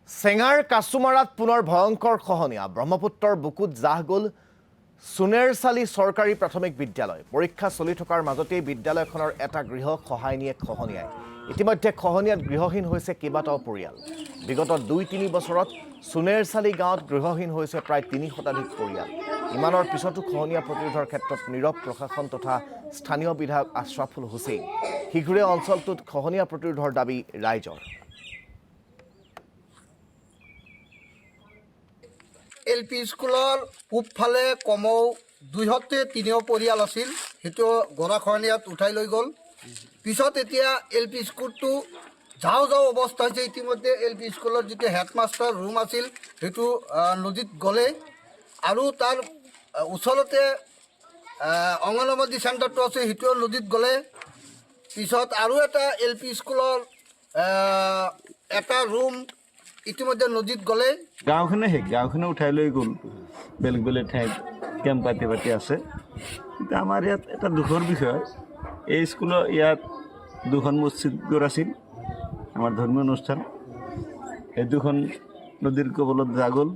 চেঙাৰ কাছুমাৰাত পুনৰ ভয়ংকৰ খহনীয়া ব্ৰহ্মপুত্ৰৰ বুকুত জাহ গ'ল সোণেৰচালি চৰকাৰী প্ৰাথমিক বিদ্যালয় পৰীক্ষা চলি থকাৰ মাজতেই বিদ্যালয়খনৰ এটা গৃহ খহাই নিয়ে খহনীয়াই ইতিমধ্যে খহনীয়াত গৃহহীন হৈছে কেইবাটাও পৰিয়াল বিগত 2-3 বছৰত সোণেৰচালি গাঁৱত গৃহহীন হৈছে প্ৰায় 3 শতাধিক পৰিয়াল ইমানৰ পিছতো খহনীয়া প্ৰতিৰোধৰ ক্ষেত্ৰত নীৰৱ প্ৰশাসন তথা স্থানীয় বিধায়ক আশৰাফুল হুছেইন শীঘ্ৰে অঞ্চলটোত খহনীয়া প্ৰতিৰোধৰ দাবী ৰাইজৰ এলপি স্কুলৰ পূবফালে কমেও 2-3 পৰিয়াল আছিল সেইটো গৰাখহনীয়াত উঠাই লৈ গ'ল পিছত এতিয়া এলপি স্কুলটো যাও অৱস্থা হৈছে ইতিমধ্যে এলপি স্কুলৰ যিটো হেডমাষ্টাৰ ৰুম আছিল সেইটো নদীত গ'লে আৰু তাৰ ওচৰতে অংগনবাদী চেণ্টাৰটো আছে সেইটো নদীত গ'লে পিছত আৰু এটা এলপি স্কুলৰ এটা ৰুম ইতিমধ্যে নদীত গ'লে গাঁওখনে উঠাই লৈ গ'ল বেলেগ বেলেগ ঠাইত কেম্প পাতি আছে কিন্তু আমাৰ ইয়াত এটা দুখৰ বিষয় এই স্কুলৰ ইয়াত দুখন মছজিদ আছিল আমাৰ ধৰ্মীয় অনুষ্ঠান এই দুখন নদীৰ কবলত যা গ'ল